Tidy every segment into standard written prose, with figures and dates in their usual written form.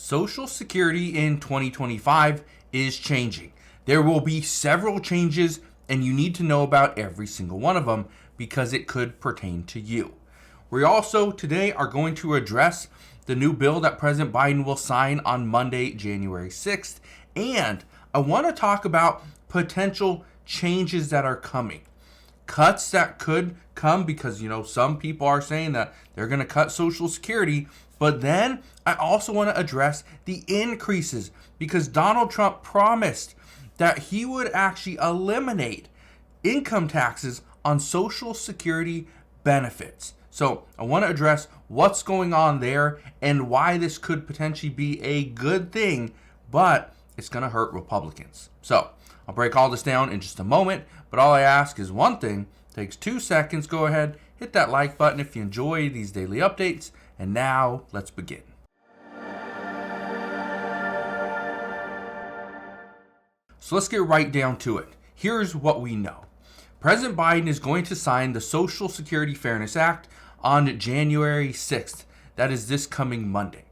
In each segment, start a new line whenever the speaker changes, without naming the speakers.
Social Security in 2025 is changing. There will be several changes, and you need to know about every single one of them because it could pertain to you. We also today are going to address the new bill that President Biden will sign on Monday, January 6th, and I want to talk about potential changes that are coming. Cuts that could come because, some people are saying that they're going to cut Social Security. But then I also want to address the increases because Donald Trump promised that he would actually eliminate income taxes on Social Security benefits. So I want to address what's going on there and why this could potentially be a good thing, but it's going to hurt Republicans. So I'll break all this down in just a moment, but all I ask is one thing. It takes 2 seconds. Go ahead, hit that like button if you enjoy these daily updates. And now, let's begin. So let's get right down to it. Here's what we know. President Biden is going to sign the Social Security Fairness Act on January 6th. That is this coming Monday.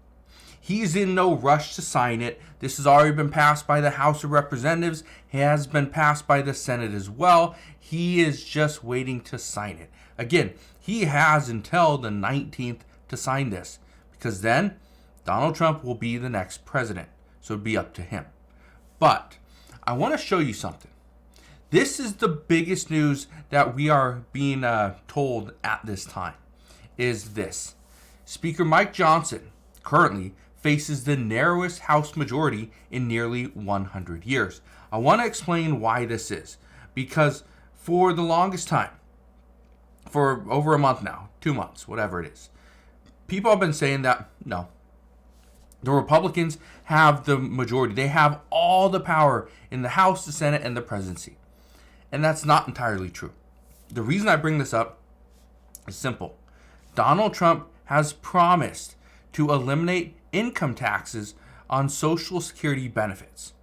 He's in no rush to sign it. This has already been passed by the House of Representatives. It has been passed by the Senate as well. He is just waiting to sign it. Again, he has until the 19th to sign this, because then Donald Trump will be the next president. So it'd be up to him. But I want to show you something. This is the biggest news that we are being told at this time, is this. Speaker Mike Johnson currently faces the narrowest House majority in nearly 100 years. I want to explain why this is, because for the longest time, for over a month now, 2 months, whatever it is, people have been saying that, no, the Republicans have the majority. They have all the power in the House, the Senate, and the presidency. And that's not entirely true. The reason I bring this up is simple. Donald Trump has promised to eliminate income taxes on Social Security benefits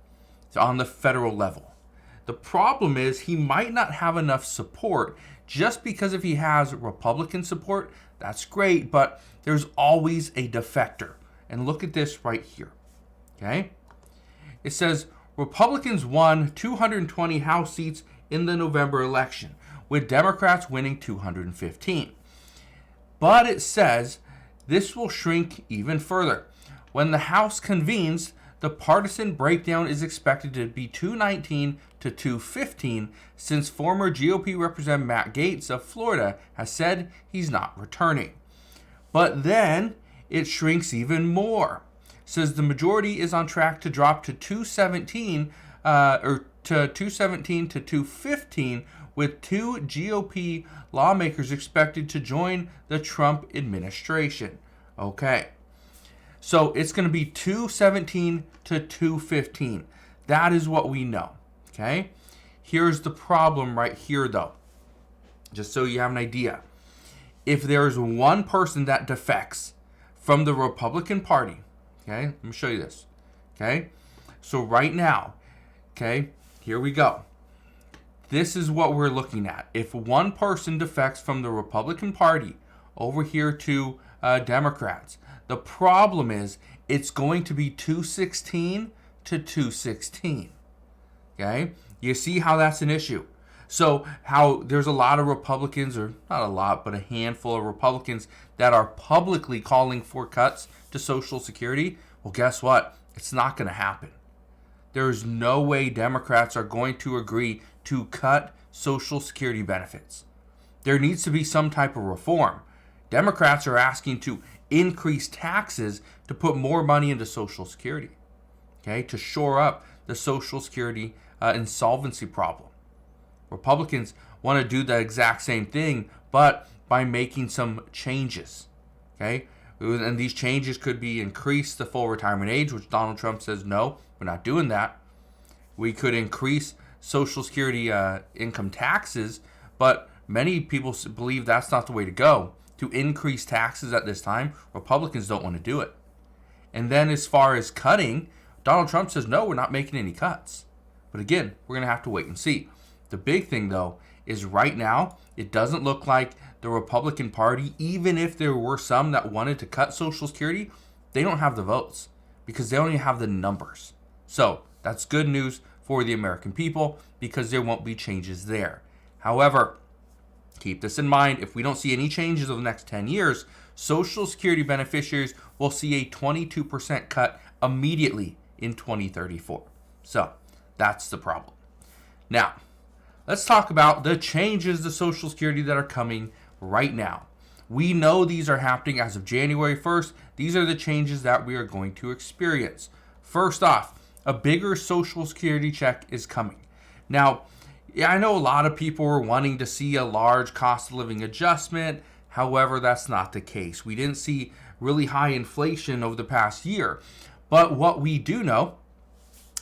on the federal level. The problem is he might not have enough support. Just because if he has Republican support, that's great, but there's always a defector. And look at this right here, okay? It says Republicans won 220 House seats in the November election, with Democrats winning 215. But it says this will shrink even further. When the House convenes, the partisan breakdown is expected to be 219 to 215, since former GOP Representative Matt Gaetz of Florida has said he's not returning. But then it shrinks even more. Says the majority is on track to drop to 217 to 215, with 2 GOP lawmakers expected to join the Trump administration. Okay. So it's going to be 217 to 215. That is what we know. Okay. Here's the problem right here, though. Just so you have an idea. If there's one person that defects from the Republican Party, okay, let me show you this. Okay. So right now, okay, here we go. This is what we're looking at. If one person defects from the Republican Party over here to Democrats, the problem is it's going to be 216 to 216. Okay? You see how that's an issue. So how there's a lot of Republicans, or not a lot, but a handful of Republicans that are publicly calling for cuts to Social Security. Well, guess what? It's not going to happen. There's no way Democrats are going to agree to cut Social Security benefits. There needs to be some type of reform. Democrats are asking to increase taxes to put more money into Social Security, okay, to shore up the Social Security insolvency problem. Republicans want to do the exact same thing, but by making some changes, okay? And these changes could be increase the full retirement age, which Donald Trump says, no, we're not doing that. We could increase Social Security income taxes, but many people believe that's not the way to go. To increase taxes at this time, Republicans don't want to do it. And then as far as cutting, Donald Trump says, no, we're not making any cuts. But again, we're going to have to wait and see. The big thing, though, is right now, it doesn't look like the Republican Party, even if there were some that wanted to cut Social Security, they don't have the votes. because they only have the numbers. So that's good news for the American people because there won't be changes there. However, keep this in mind, if we don't see any changes over the next 10 years, Social Security beneficiaries will see a 22% cut immediately in 2034. So that's the problem. Now, let's talk about the changes to Social Security that are coming right now. We know these are happening as of January 1st. These are the changes that we are going to experience. First off, a bigger Social Security check is coming. Now, I know a lot of people were wanting to see a large cost of living adjustment. However, that's not the case. We didn't see really high inflation over the past year. But what we do know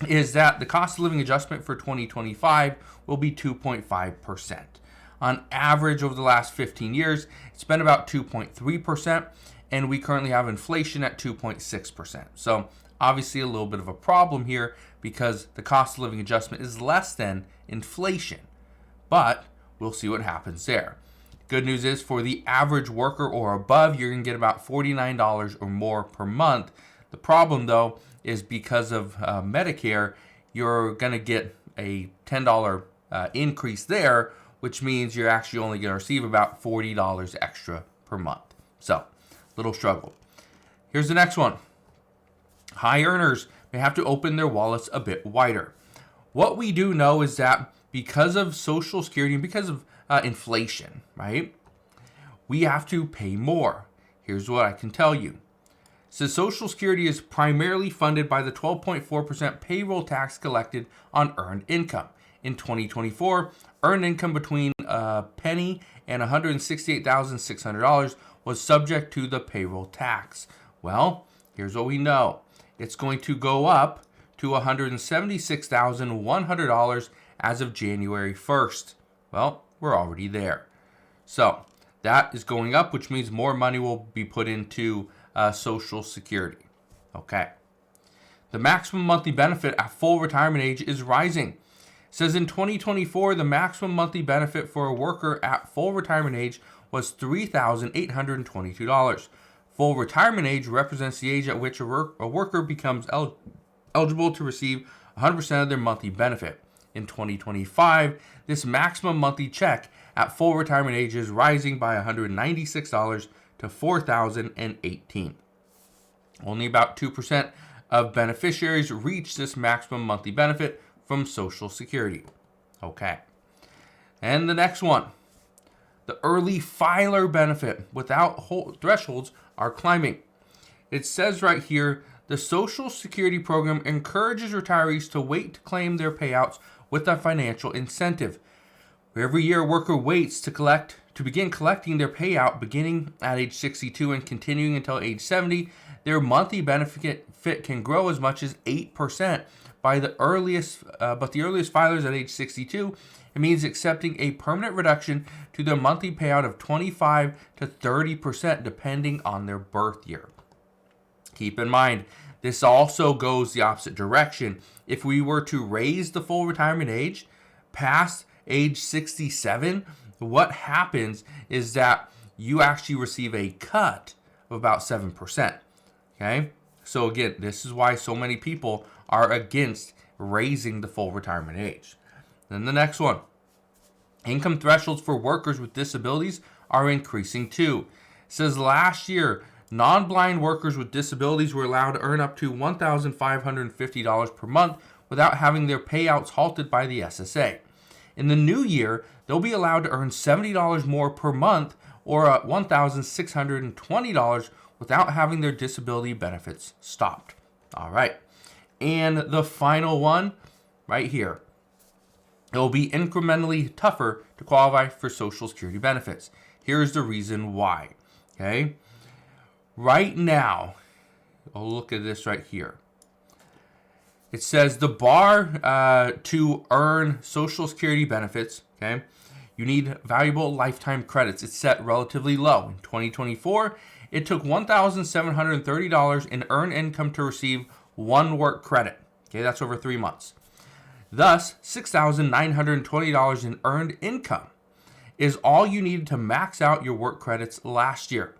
is that the cost of living adjustment for 2025 will be 2.5%. On average, over the last 15 years, it's been about 2.3%, and we currently have inflation at 2.6%. So obviously a little bit of a problem here because the cost of living adjustment is less than inflation. But we'll see what happens there. Good news is for the average worker or above, you're going to get about $49 or more per month. The problem, though, is because of Medicare, you're going to get a $10 increase there, which means you're actually only going to receive about $40 extra per month. So, little struggle. Here's the next one. High earners may have to open their wallets a bit wider. What we do know is that because of Social Security and because of inflation, right, we have to pay more. Here's what I can tell you. So Social Security is primarily funded by the 12.4% payroll tax collected on earned income. In 2024, earned income between a penny and $168,600 was subject to the payroll tax. Well, here's what we know. It's going to go up to $176,100 as of January 1st. Well, we're already there. So that is going up, which means more money will be put into Social Security. Okay. The maximum monthly benefit at full retirement age is rising. It says in 2024, the maximum monthly benefit for a worker at full retirement age was $3,822. Full retirement age represents the age at which a worker becomes eligible to receive 100% of their monthly benefit. In 2025, this maximum monthly check at full retirement age is rising by $196 to $4,018. Only about 2% of beneficiaries reach this maximum monthly benefit from Social Security. Okay. And the next one. The early filer benefit without thresholds are climbing. It says right here, the Social Security program encourages retirees to wait to claim their payouts with a financial incentive. Every year, a worker waits to begin collecting their payout beginning at age 62 and continuing until age 70. Their monthly benefit can grow as much as 8% but the earliest filers at age 62. It means accepting a permanent reduction to their monthly payout of 25 to 30% depending on their birth year. Keep in mind, this also goes the opposite direction. If we were to raise the full retirement age past age 67, what happens is that you actually receive a cut of about 7%. Okay? So again, this is why so many people are against raising the full retirement age. Then the next one. Income thresholds for workers with disabilities are increasing too. It says last year, non-blind workers with disabilities were allowed to earn up to $1,550 per month without having their payouts halted by the SSA. In the new year, they'll be allowed to earn $70 more per month or $1,620 without having their disability benefits stopped. All right. And the final one right here. It will be incrementally tougher to qualify for Social Security benefits. Here's the reason why. Okay. Right now, I'll look at this right here. It says the bar to earn Social Security benefits, okay, you need valuable lifetime credits. It's set relatively low. In 2024, it took $1,730 in earned income to receive one work credit. Okay, that's over 3 months. Thus, $6,920 in earned income is all you needed to max out your work credits last year.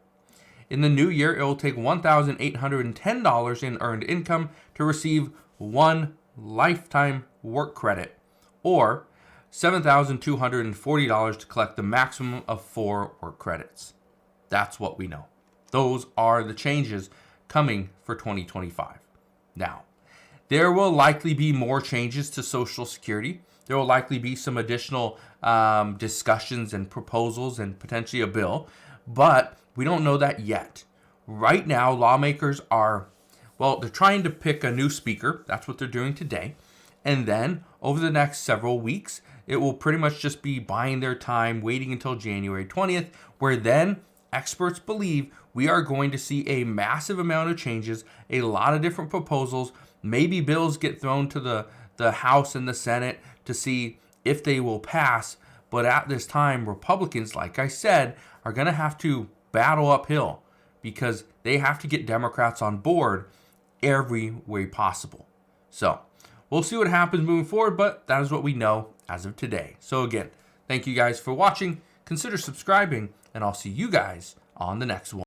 In the new year, it will take $1,810 in earned income to receive one lifetime work credit, or $7,240 to collect the maximum of 4 work credits. That's what we know. Those are the changes coming for 2025. Now, there will likely be more changes to Social Security. There will likely be some additional discussions and proposals and potentially a bill, but we don't know that yet. Right now, lawmakers are, they're trying to pick a new speaker. That's what they're doing today. And then over the next several weeks, it will pretty much just be buying their time, waiting until January 20th, where then experts believe we are going to see a massive amount of changes, a lot of different proposals. Maybe bills get thrown to the House and the Senate to see if they will pass. But at this time, Republicans, like I said, are going to have to battle uphill because they have to get Democrats on board every way possible. So we'll see what happens moving forward, but that is what we know as of today. So again, thank you guys for watching. Consider subscribing, and I'll see you guys on the next one.